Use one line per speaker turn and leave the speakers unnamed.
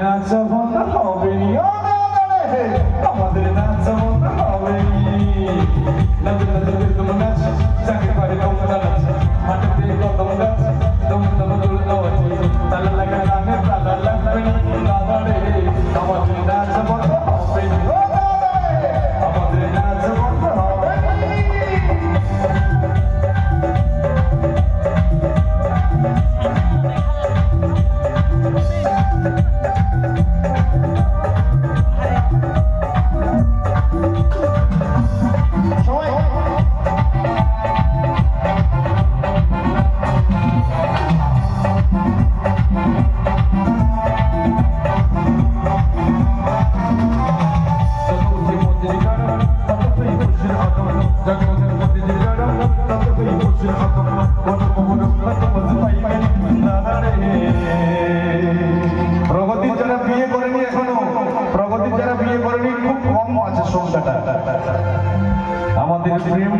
নাচ বন্ধ হবে নি, আমাদের নাচ বন্ধ হবে নি। নাচ নাচ তুমি নাচ, যাকে পারে তোমরা নাচ, হাঁটতে কদম গাছ, দম দম দুলনো আছে, তালা লাগা গানে তালা লাগবে না দাদা রে, আমাদের নাচ বন্ধ হবে নি, আমাদের নাচ বন্ধ হবে নি। প্রগতি যারা বিয়ে করেনি এখনো, প্রগতি যারা বিয়ে করেনি খুব কম আছে সংখ্যাটা। আমাদের প্রেম